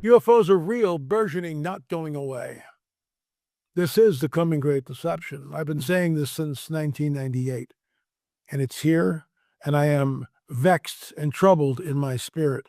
UFOs are real, burgeoning, not going away. This is the coming great deception. I've been saying this since 1998, and it's here, and I am vexed and troubled in my spirit.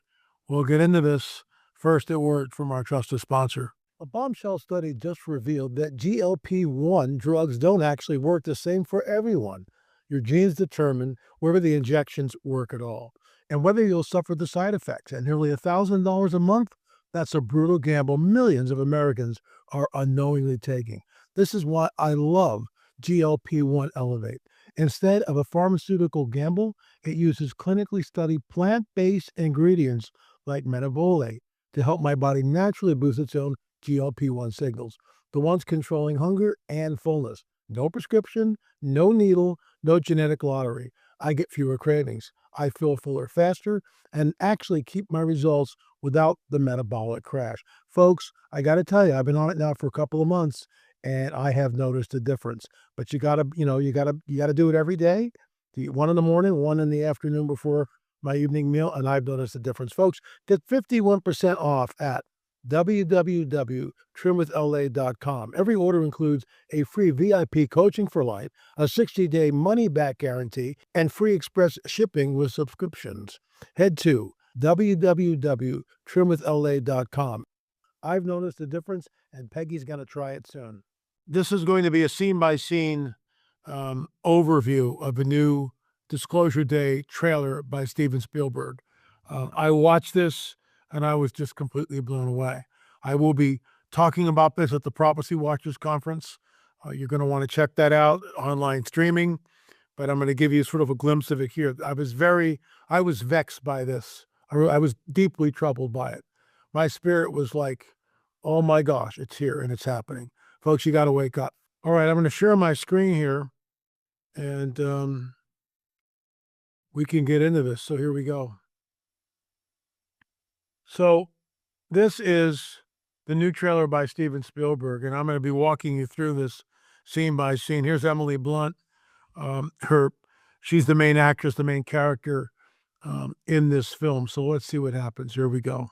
We'll get into this. First, a word from our trusted sponsor. A bombshell study just revealed that GLP-1 drugs don't actually work the same for everyone. Your genes determine whether the injections work at all and whether you'll suffer the side effects. At nearly $1,000 a month, that's a brutal gamble millions of Americans are unknowingly taking. This is why I love GLP-1 Elevate. Instead of a pharmaceutical gamble, it uses clinically studied plant-based ingredients like metabolate to help my body naturally boost its own GLP-1 signals, the ones controlling hunger and fullness. No prescription, no needle, no genetic lottery. I get fewer cravings. I feel fuller faster and actually keep my results without the metabolic crash. Folks, I got to tell you, I've been on it now for a couple of months and I have noticed a difference. But you got to, you got to do it every day. One in the morning, one in the afternoon before my evening meal, and I've noticed a difference. Folks, get 51% off at www.trimwithla.com. Every order includes a free VIP coaching for life, a 60-day money-back guarantee, and free express shipping with subscriptions. Head to www.trimwithla.com. I've noticed a difference, and Peggy's going to try it soon. This is going to be a scene-by-scene overview of a new Disclosure Day trailer by Steven Spielberg. I watched this and I was just completely blown away. I will be talking about this at the Prophecy Watchers Conference. You're going to want to check that out, online streaming, but I'm going to give you sort of a glimpse of it here. I was vexed by this. I was deeply troubled by it. My spirit was like, oh my gosh, it's here and it's happening. Folks, you got to wake up. All right, I'm going to share my screen here and we can get into this. So here we go. So this is the new trailer by Steven Spielberg, and I'm going to be walking you through this scene by scene. Here's Emily Blunt. She's the main actress, the main character in this film. So let's see what happens. Here we go.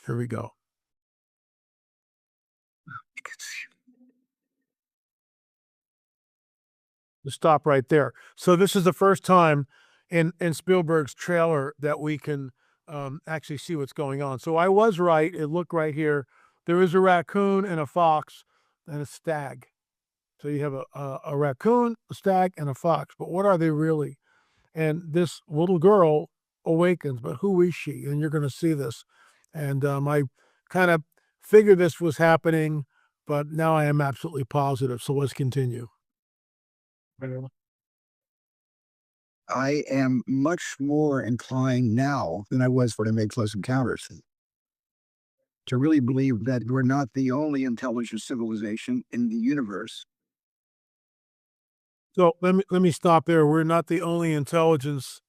Here we go. Stop right there. So this is the first time in Spielberg's trailer that we can actually see what's going on. So I was right. It looked right here. There is a raccoon and a fox and a stag. So you have a raccoon, a stag, and a fox. But what are they really? And this little girl awakens, but who is she? And you're going to see this. And I kind of figured this was happening, but now I am absolutely positive. So let's continue. I am much more inclined now than I was when I made Close Encounters to really believe that we're not the only intelligent civilization in the universe. So let me stop there. We're not the only intelligence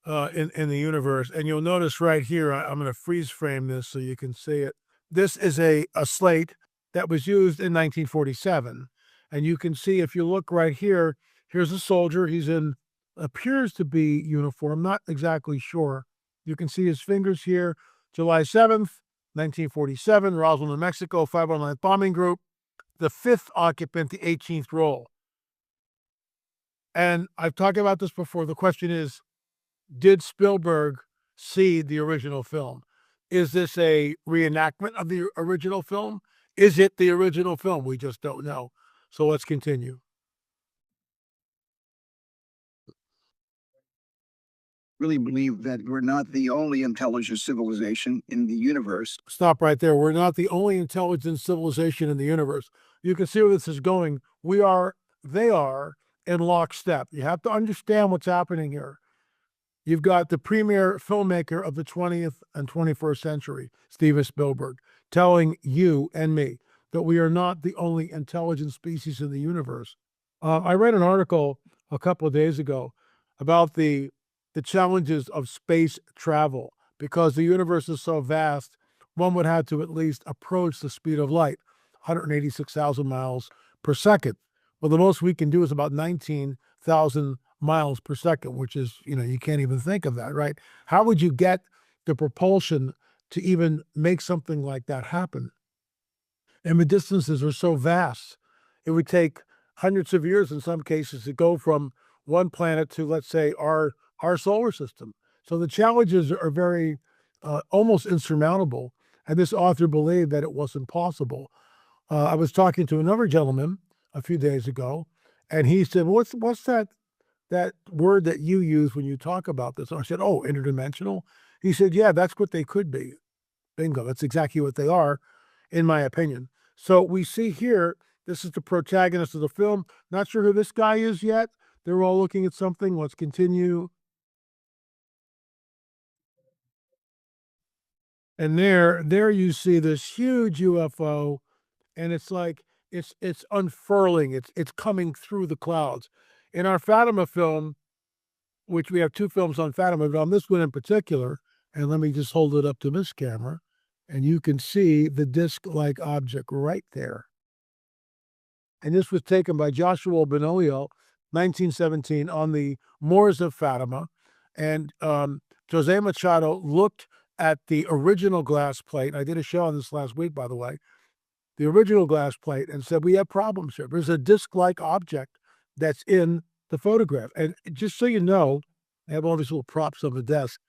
in the universe. And you'll notice right here, I'm going to freeze frame this so you can see it. This is a slate that was used in 1947. And you can see if you look right here, here's a soldier. He's in, appears to be uniform, not exactly sure. You can see his fingers here. July 7th, 1947, Roswell, New Mexico, 509th Bombing Group, the 5th occupant, the 18th roll. And I've talked about this before. The question is, did Spielberg see the original film? Is this a reenactment of the original film? Is it the original film? We just don't know. So let's continue. Really believe that we're not the only intelligent civilization in the universe. Stop right there. We're not the only intelligent civilization in the universe. You can see where this is going. We are, they are in lockstep. You have to understand what's happening here. You've got the premier filmmaker of the 20th and 21st century, Steven Spielberg, telling you and me that we are not the only intelligent species in the universe. I read an article a couple of days ago about the challenges of space travel. Because the universe is so vast, one would have to at least approach the speed of light, 186,000 miles per second. Well, the most we can do is about 19,000 miles per second, which is, you can't even think of that, right? How would you get the propulsion to even make something like that happen. And the distances are so vast. It would take hundreds of years in some cases to go from one planet to, let's say, our solar system. So the challenges are very almost insurmountable. And this author believed that it wasn't possible. I was talking to another gentleman a few days ago, and he said, "What's that word that you use when you talk about this?" And I said, "Oh, interdimensional." He said, "Yeah, that's what they could be." Bingo. That's exactly what they are, in my opinion. So we see here, this is the protagonist of the film. Not sure who this guy is yet. They're all looking at something. Let's continue. And there you see this huge UFO, and it's like it's unfurling. It's coming through the clouds. In our Fatima film, which we have two films on Fatima, but on this one in particular, and let me just hold it up to this camera, and you can see the disc-like object right there. And this was taken by Joshua Benoglio, 1917, on the moors of Fatima. And Jose Machado looked at the original glass plate. I did a show on this last week, by the way. The original glass plate, and said, we have problems here. There's a disc-like object that's in the photograph. And just so you know, I have all these little props on the desk.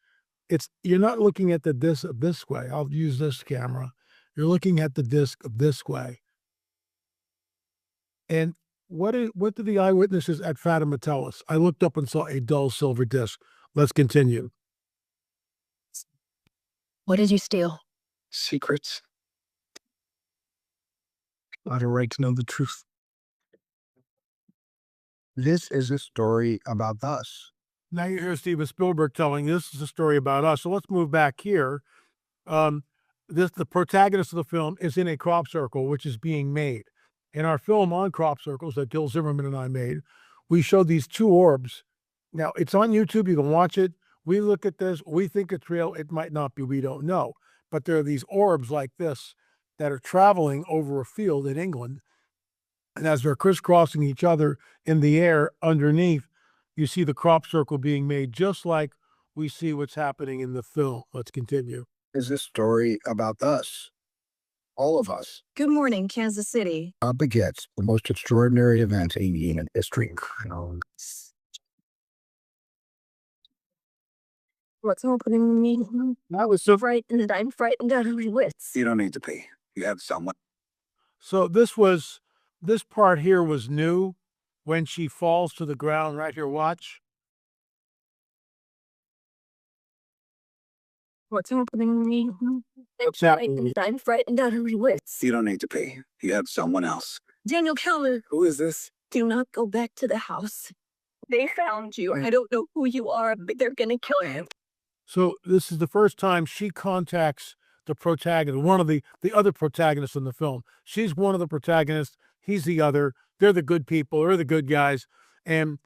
You're not looking at the disc of this way. I'll use this camera. You're looking at the disc of this way. And what did the eyewitnesses at Fatima tell us? I looked up and saw a dull silver disc. Let's continue. What did you steal? Secrets. I had a right to know the truth. This is a story about us. Now you hear Steven Spielberg telling this is a story about us. So let's move back here. The protagonist of the film is in a crop circle, which is being made. In our film on crop circles that Gil Zimmerman and I made, we showed these two orbs. Now, it's on YouTube. You can watch it. We look at this. We think it's real. It might not be. We don't know. But there are these orbs like this that are traveling over a field in England. And as they're crisscrossing each other in the air underneath, you see the crop circle being made just like we see what's happening in the film. Let's continue. Is this story about us? All of us. Good morning, Kansas City. Up against the most extraordinary event in human history. What's happening to me? I was so Frightened. I'm frightened out of my wits. You don't need to be. You have someone. So this part here was new when she falls to the ground right here. Watch. What's happening to me? What's happening? I'm frightened out of my wits. You don't need to be. You have someone else. Daniel Keller, Who is this? do not go back to the house. They found you. I don't know who you are, but they're gonna kill him. So this is the first time she contacts the protagonist, one of the other protagonists in the film. She's one of the protagonists. He's the other. They're the good people. They're the good guys. And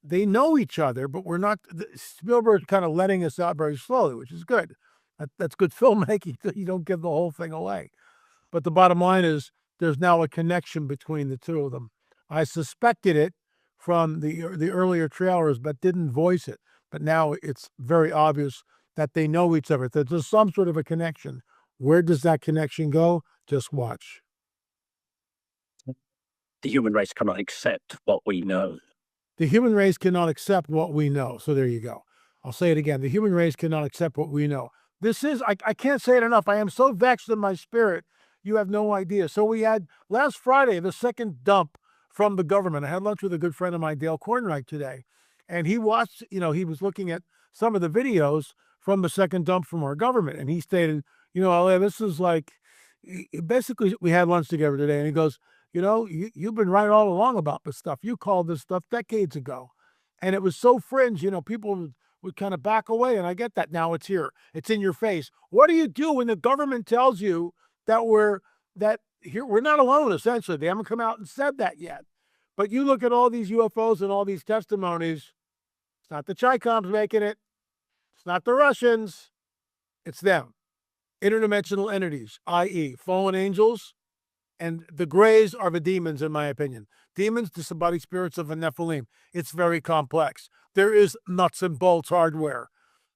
they know each other, but we're not. Spielberg's kind of letting us out very slowly, which is good. That's good filmmaking. You don't give the whole thing away. But the bottom line is there's now a connection between the two of them. I suspected it from the earlier trailers, but didn't voice it. But now it's very obvious that they know each other, that there's some sort of a connection. Where does that connection go? Just watch. The human race cannot accept what we know. The human race cannot accept what we know. So there you go. I'll say it again. The human race cannot accept what we know. This is, I can't say it enough. I am so vexed in my spirit. You have no idea. So we had last Friday, the second dump from the government. I had lunch with a good friend of mine, Dale Kornreich, today. And he watched, he was looking at some of the videos from the second dump from our government. And he stated, LA, this is like, basically we had lunch together today. And he goes, you've been right all along about this stuff. You called this stuff decades ago. And it was so fringe, people would kind of back away. And I get that now. It's here. It's in your face. What do you do when the government tells you that we're not alone, essentially? They haven't come out and said that yet. But you look at all these UFOs and all these testimonies. It's not the Chaikovs making it. It's not the Russians. It's them. Interdimensional entities, i.e. fallen angels. And the grays are the demons, in my opinion. Demons, disembodied spirits of the Nephilim. It's very complex. There is nuts and bolts hardware.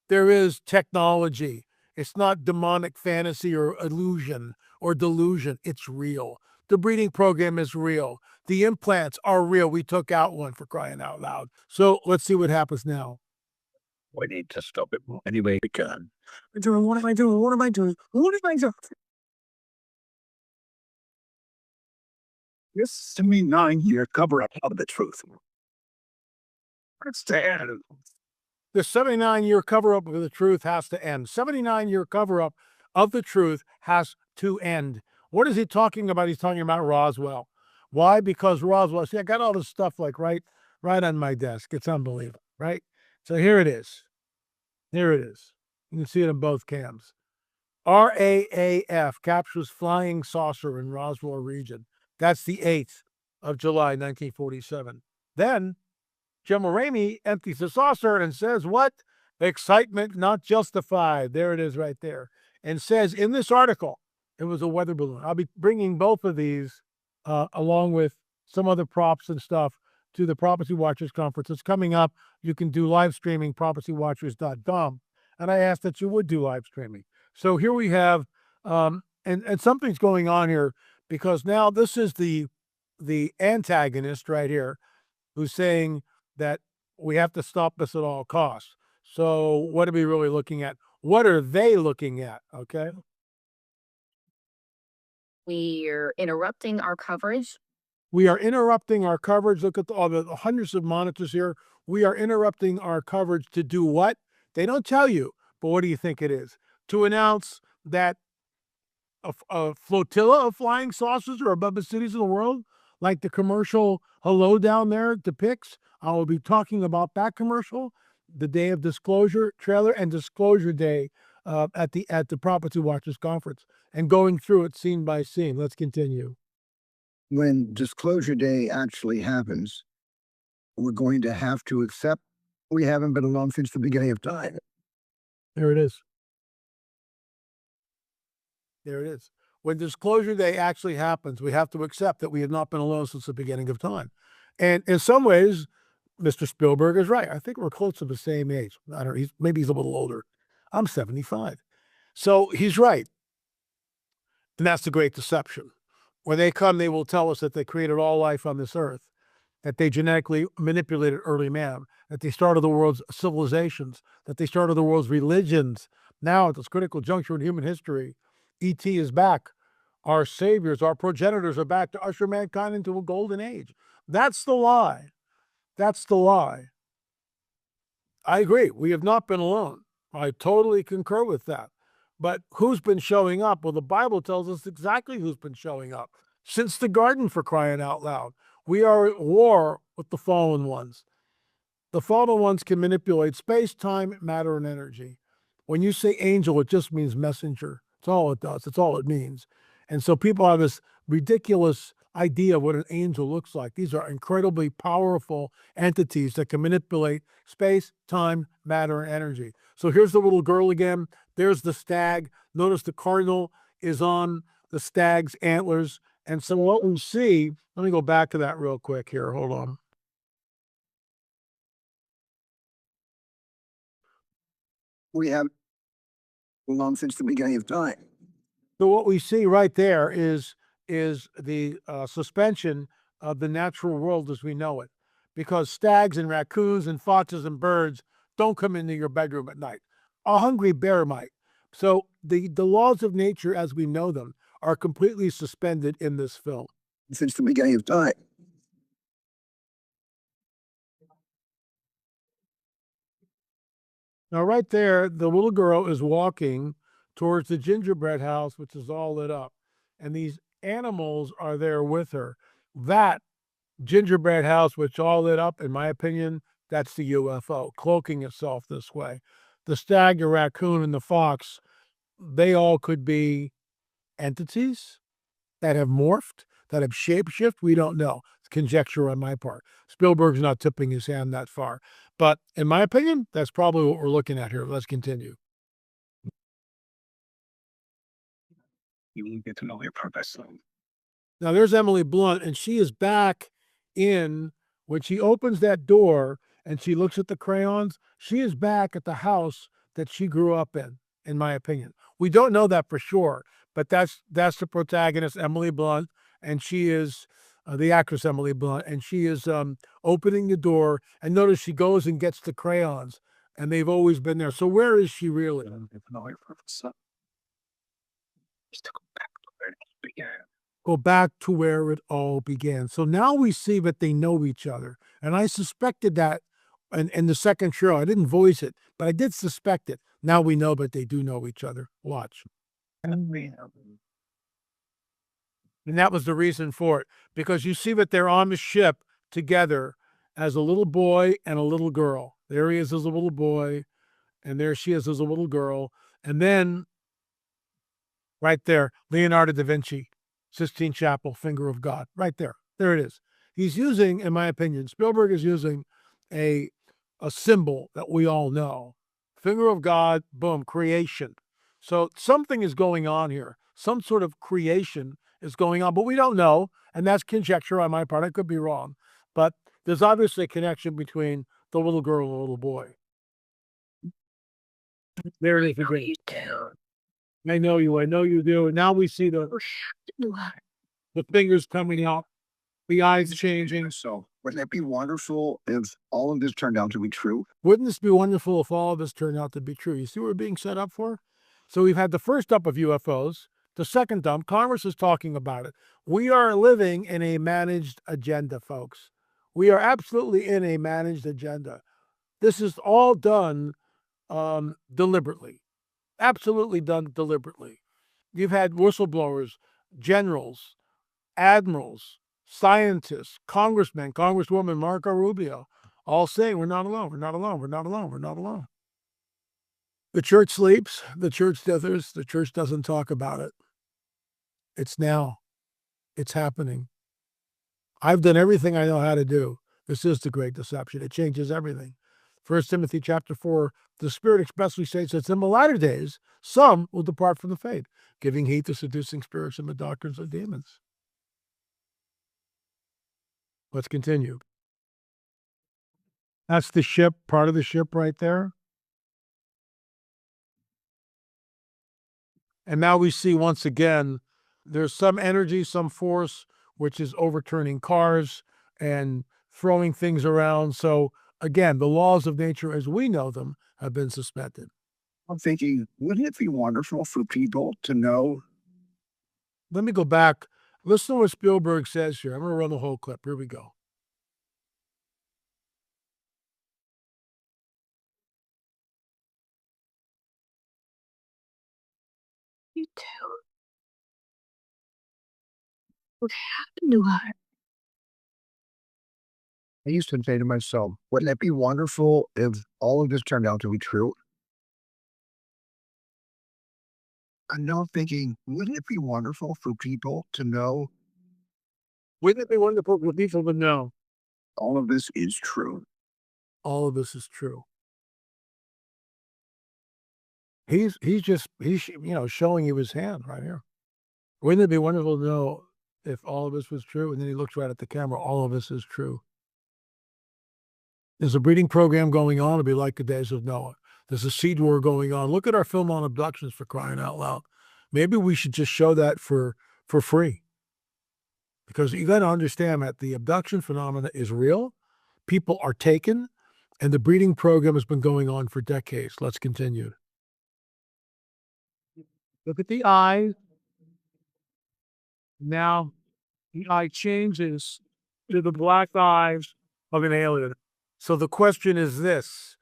There is technology. It's not demonic fantasy or illusion or delusion. It's real. The breeding program is real. The implants are real. We took out one, for crying out loud. So let's see what happens now. We need to stop it any way we can. What am I doing? What am I doing? What am I doing? This 79-year cover-up of the truth. It's the end. The 79-year cover-up of the truth has to end. 79-year cover-up of the truth has to end. What is he talking about? He's talking about Roswell. Why? Because Roswell, see, I got all this stuff like right on my desk. It's unbelievable, right? So here it is. Here it is. You can see it in both cams. RAAF captures flying saucer in Roswell region. That's the 8th of July, 1947. Then General Ramey empties the saucer and says, what? Excitement not justified. There it is right there. And says in this article, it was a weather balloon. I'll be bringing both of these along with some other props and stuff to the Prophecy Watchers Conference. It's coming up. You can do live streaming, prophecywatchers.com. And I asked that you would do live streaming. So here we have, and something's going on here, because now this is the antagonist right here who's saying that we have to stop this at all costs. So what are we really looking at? What are they looking at? Okay. We're interrupting our coverage. We are interrupting our coverage. Look at all the hundreds of monitors here. We are interrupting our coverage to do what? They don't tell you, but what do you think it is? To announce that a flotilla of flying saucers are above the cities of the world, like the commercial Hello down there depicts. I will be talking about that commercial, the day of disclosure trailer and disclosure day at the Prophecy Watchers Conference, and going through it scene by scene. Let's continue. When disclosure day actually happens, we're going to have to accept we haven't been alone since the beginning of time. There it is. There it is. When disclosure day actually happens, we have to accept that we have not been alone since the beginning of time. And in some ways, Mr. Spielberg is right. I think we're close to the same age. I don't know. Maybe he's a little older. I'm 75. So he's right. And that's the great deception. When they come, they will tell us that they created all life on this earth, that they genetically manipulated early man, that they started the world's civilizations, that they started the world's religions. Now, at this critical juncture in human history, E.T. is back. Our saviors, our progenitors are back to usher mankind into a golden age. That's the lie. That's the lie. I agree. We have not been alone. I totally concur with that. But who's been showing up? Well, the Bible tells us exactly who's been showing up. Since the garden, for crying out loud. We are at war with the fallen ones. The fallen ones can manipulate space, time, matter, and energy. When you say angel, it just means messenger. That's all it does. That's all it means. And so people have this ridiculous idea of what an angel looks like. These are incredibly powerful entities that can manipulate space, time, matter, and energy. So here's the little girl again. There's the stag. Notice the cardinal is on the stag's antlers. And so what we see, let me go back to that real quick here. Hold on. We have been alone since the beginning of time. So what we see right there is the suspension of the natural world as we know it, because stags and raccoons and foxes and birds don't come into your bedroom at night. A hungry bear might. So the laws of nature as we know them are completely suspended in this film. Since the beginning of time. Now right there, the little girl is walking towards the gingerbread house, which is all lit up. And these animals are there with her. That gingerbread house, which all lit up, in my opinion, that's the UFO, cloaking itself this way. The stag, the raccoon, and the fox, they all could be entities that have morphed, that have shapeshift. We don't know. It's conjecture on my part. Spielberg's not tipping his hand that far. But in my opinion, that's probably what we're looking at here. Let's continue. You will get to know your purpose. Now there's Emily Blunt, and she is back in, when she opens that door and she looks at the crayons, she is back at the house that she grew up in. in my opinion. We don't know that for sure, but that's the protagonist, Emily Blunt, and she is the actress Emily Blunt, and she is opening the door, and notice she goes and gets the crayons, and they've always been there. So where is she really? Go back to where it all began. So now we see that they know each other. And I suspected that in the second show. I didn't voice it, but I did suspect it. Now we know that they do know each other. Watch. And that was the reason for it. Because you see that they're on the ship together as a little boy and a little girl. There he is as a little boy, and there she is as a little girl. And then, right there, Leonardo da Vinci, Sistine Chapel, Finger of God, right there. There it is. He's using, in my opinion, Spielberg is using a symbol that we all know. Finger of God, boom, creation. So something is going on here. Some sort of creation is going on, but we don't know. And that's conjecture on my part. I could be wrong. But there's obviously a connection between the little girl and the little boy. There it is. I know you do. And now we see the fingers coming out, the eyes changing. So wouldn't it be wonderful if all of this turned out to be true? Wouldn't this be wonderful if all of this turned out to be true? You see what we're being set up for? So we've had the first dump of UFOs, the second dump. Congress is talking about it. We are living in a managed agenda, folks. We are absolutely in a managed agenda. This is all done deliberately. Absolutely done deliberately. You've had whistleblowers, generals, admirals, scientists, congressmen, Congresswoman Marco Rubio, all saying we're not alone, we're not alone, we're not alone, we're not alone. The church sleeps, the church dithers, the church doesn't talk about it. It's now. It's happening. I've done everything I know how to do. This is the great deception. It changes everything. 1 Timothy chapter 4, the Spirit expressly states that in the latter days, some will depart from the faith, giving heed to seducing spirits and the doctrines of demons. Let's continue. That's the ship, part of the ship right there. And now we see once again, there's some energy, some force, which is overturning cars and throwing things around. So again, the laws of nature as we know them have been suspended. I'm thinking, wouldn't it be wonderful for people to know? Let me go back. Listen to what Spielberg says here. I'm going to run the whole clip. Here we go. You too. What happened to her? I used to say to myself, wouldn't it be wonderful if all of this turned out to be true? I'm now thinking, wouldn't it be wonderful for people to know? Wouldn't it be wonderful for people to know? All of this is true. All of this is true. He's showing you his hand right here. Wouldn't it be wonderful to know if all of this was true? And then he looks right at the camera. All of this is true. There's a breeding program going on. It'll be like the days of Noah. There's a seed war going on. Look at our film on abductions, for crying out loud. Maybe we should just show that for free. Because you got to understand that the abduction phenomena is real. People are taken, and the breeding program has been going on for decades. Let's continue. Look at the eye. Now, the eye changes to the black eyes of an alien. So the question is this.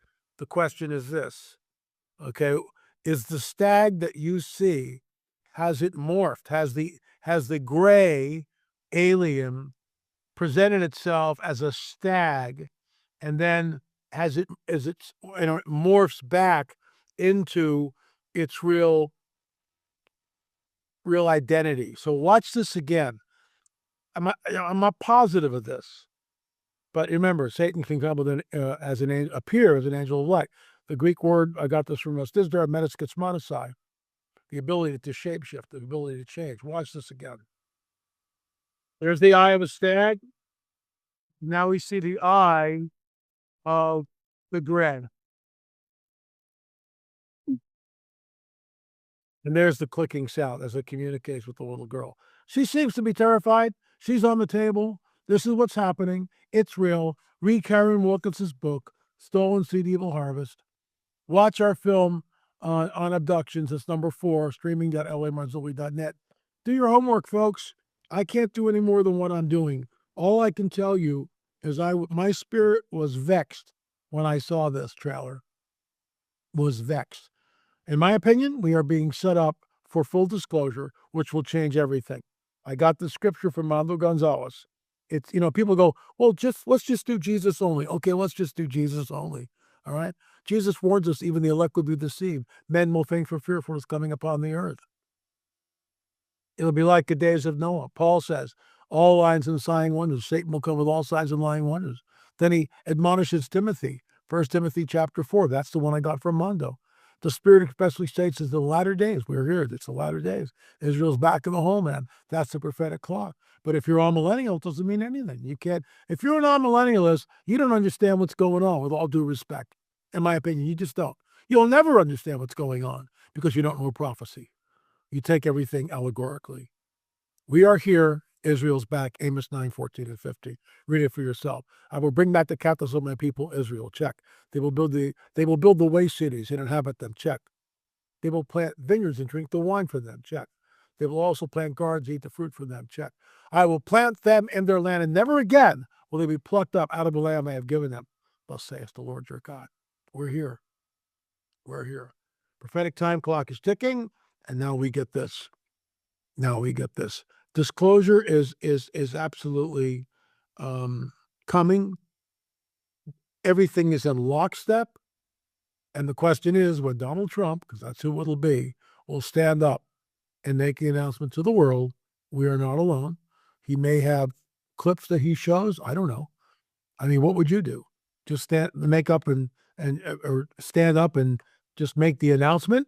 Okay, is the stag that you see, has it morphed? Has the gray alien presented itself as a stag, and then it morphs back into its real identity? So watch this again. I'm not positive of this. But remember, Satan can come with appear as an angel of light. The Greek word, I got this from Stizder, metaskismonosai, the ability to shapeshift, the ability to change. Watch this again. There's the eye of a stag. Now we see the eye of the gray. And there's the clicking sound as it communicates with the little girl. She seems to be terrified. She's on the table. This is what's happening. It's real. Read Karen Wilkins's book, Stolen Seed, Evil Harvest. Watch our film on abductions. It's number 4, streaming.lamarzulli.net. Do your homework, folks. I can't do any more than what I'm doing. All I can tell you is my spirit was vexed when I saw this trailer. Was vexed. In my opinion, we are being set up for full disclosure, which will change everything. I got the scripture from Mando Gonzalez. It's, people go, well, let's just do Jesus only. Okay, let's just do Jesus only. All right? Jesus warns us, even the elect will be deceived. Men will think for fearfulness coming upon the earth. It'll be like the days of Noah. Paul says, all signs and lying wonders. Satan will come with all signs and lying wonders. Then he admonishes Timothy. 1 Timothy chapter 4. That's the one I got from Mondo. The Spirit especially states it's the latter days. We're here. It's the latter days. Israel's back in the homeland. That's the prophetic clock. But if you're all millennial, it doesn't mean anything. You can't. If you're a non-millennialist, you don't understand what's going on, with all due respect. In my opinion, you just don't. You'll never understand what's going on because you don't know prophecy. You take everything allegorically. We are here. Israel's back. Amos 9, 14 and 15. Read it for yourself. I will bring back the captives of my people, Israel. Check. They will build the waste cities and inhabit them. Check. They will plant vineyards and drink the wine for them. Check. They will also plant gardens, eat the fruit for them. Check. I will plant them in their land, and never again will they be plucked up out of the land I have given them. Thus saith the Lord your God. We're here. We're here. Prophetic time clock is ticking, and now we get this. Now we get this. Disclosure is absolutely coming. Everything is in lockstep. And the question is, when Donald Trump, because that's who it'll be, will stand up and make the announcement to the world, we are not alone. He may have clips that he shows. I don't know. I mean, what would you do? Just stand up and just make the announcement?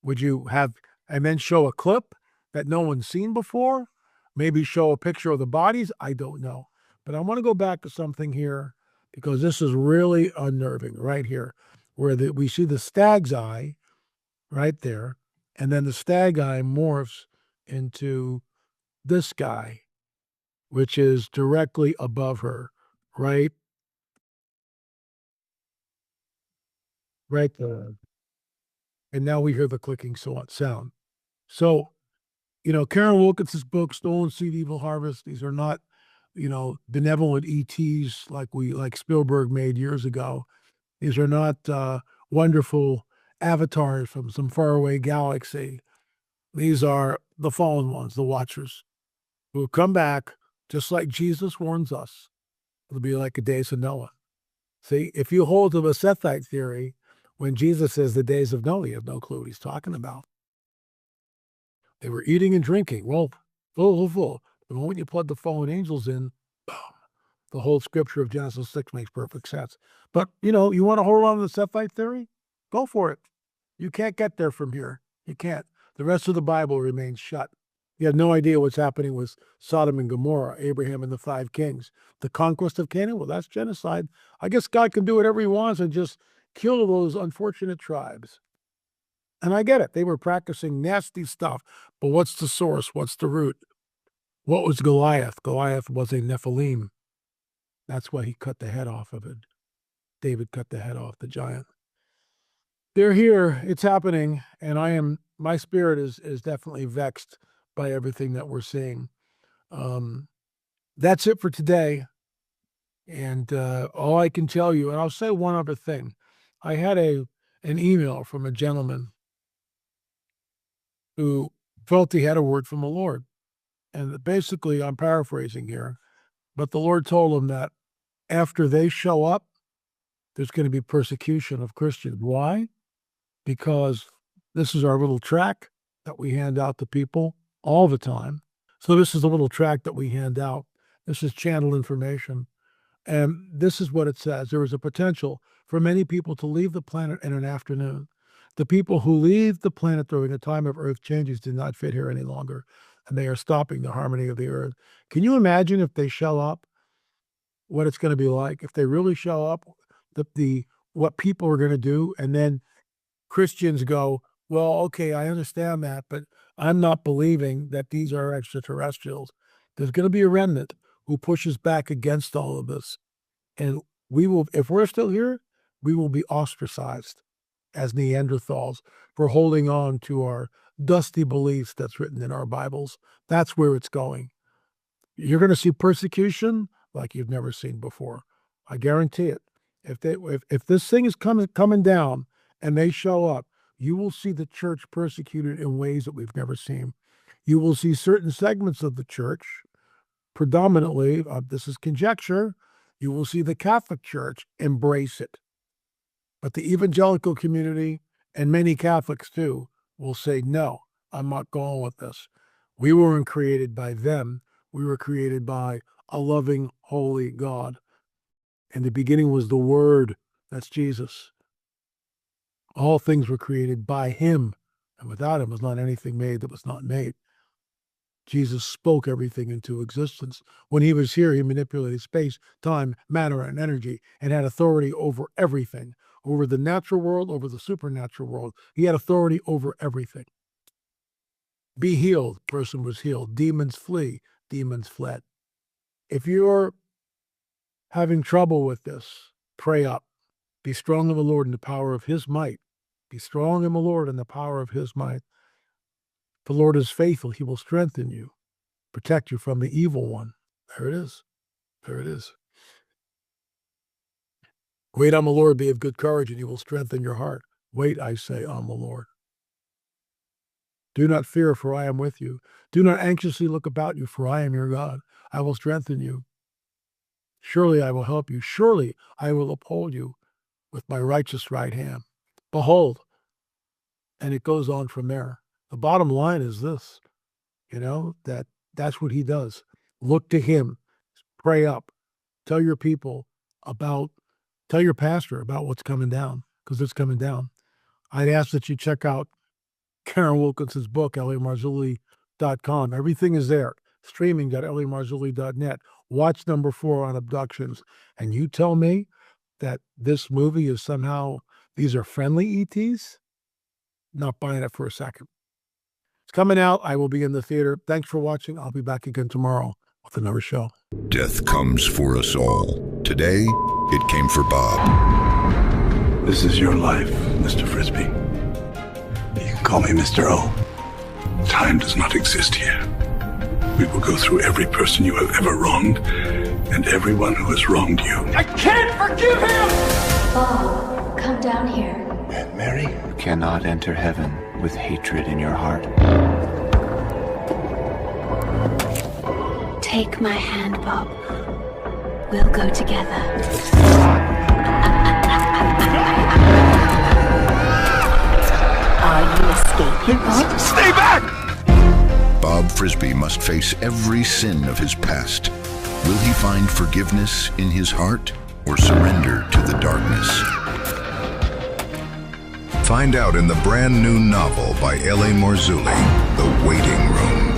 Would you have, and then show a clip that no one's seen before? Maybe show a picture of the bodies? I don't know. But I want to go back to something here, because this is really unnerving right here, where we see the stag's eye right there, and then the stag eye morphs into this guy, which is directly above her, right there. And now we hear the clicking sound. So, Karen Wilkins's book, Stolen Seed, Evil Harvest, these are not, benevolent ETs like Spielberg made years ago. These are not wonderful avatars from some faraway galaxy. These are the fallen ones, the watchers, who will come back, just like Jesus warns us. It'll be like the days of Noah. See, if you hold to the Sethite theory, when Jesus says the days of Noah, you have no clue what he's talking about. They were eating and drinking. Well, full. The moment you plug the fallen angels in, boom, the whole scripture of Genesis 6 makes perfect sense. But, you want to hold on to the Sethite theory? Go for it. You can't get there from here. You can't. The rest of the Bible remains shut. You have no idea what's happening with Sodom and Gomorrah, Abraham and the 5 kings. The conquest of Canaan, well, that's genocide. I guess God can do whatever he wants and just kill those unfortunate tribes. And I get it. They were practicing nasty stuff. But what's the source? What's the root? What was Goliath? Goliath was a Nephilim. That's why he cut the head off of it. David cut the head off the giant. They're here. It's happening. And my spirit is definitely vexed by everything that we're seeing. That's it for today. And all I can tell you, and I'll say one other thing. I had an email from a gentleman who felt he had a word from the Lord. And basically, I'm paraphrasing here, but the Lord told him that after they show up, there's going to be persecution of Christians. Why? Because this is our little tract that we hand out to people all the time. So this is a little tract that we hand out. This is channel information. And this is what it says. There is a potential for many people to leave the planet in an afternoon. The people who leave the planet during a time of earth changes do not fit here any longer, and they are stopping the harmony of the earth. Can you imagine if they show up, what it's going to be like? If they really show up, what people are going to do, and then Christians go, Well, okay, I understand that, but I'm not believing that these are extraterrestrials. There's going to be a remnant who pushes back against all of this. And we will, if we're still here, we will be ostracized as Neanderthals for holding on to our dusty beliefs that's written in our Bibles. That's where it's going. You're going to see persecution like you've never seen before. I guarantee it. If this thing is coming down and they show up, you will see the church persecuted in ways that we've never seen. You will see certain segments of the church, predominantly, this is conjecture, you will see the Catholic Church embrace it. But the evangelical community, and many Catholics too, will say, no, I'm not going with this. We weren't created by them. We were created by a loving, holy God. In the beginning was the Word. That's Jesus. All things were created by him, and without him was not anything made that was not made. Jesus spoke everything into existence. When he was here, he manipulated space, time, matter, and energy, and had authority over everything, over the natural world, over the supernatural world. He had authority over everything. Be healed, person was healed. Demons flee, demons fled. If you're having trouble with this, pray up. Be strong in the Lord and the power of his might. Be strong in the Lord and the power of his might. The Lord is faithful. He will strengthen you, protect you from the evil one. There it is. There it is. Wait on the Lord, be of good courage, and he will strengthen your heart. Wait, I say, on the Lord. Do not fear, for I am with you. Do not anxiously look about you, for I am your God. I will strengthen you. Surely I will help you. Surely I will uphold you with my righteous right hand. Behold. And it goes on from there. The bottom line is this, that's what he does. Look to him, pray up, tell your people tell your pastor about what's coming down, because it's coming down. I'd ask that you check out Karen Wilkinson's book, LAMarzulli.com. Everything is there. Streaming.LAMarzulli.net. Watch number 4 on abductions. And you tell me that this movie is somehow, these are friendly ETs? Not buying it for a second. It's coming out. I will be in the theater. Thanks for watching. I'll be back again tomorrow with another show. Death comes for us all. Today, it came for Bob. This is your life, Mr. Frisbee. You can call me Mr. O. Time does not exist here. We will go through every person you have ever wronged and everyone who has wronged you. I can't forgive him! Bob, come down here. Aunt Mary? You cannot enter heaven with hatred in your heart. Take my hand, Bob. We'll go together. Are you escaping, Bob? Stay back! Bob Frisbee must face every sin of his past. Will he find forgiveness in his heart or surrender to the darkness? Find out in the brand new novel by L.A. Marzulli, The Waiting Room.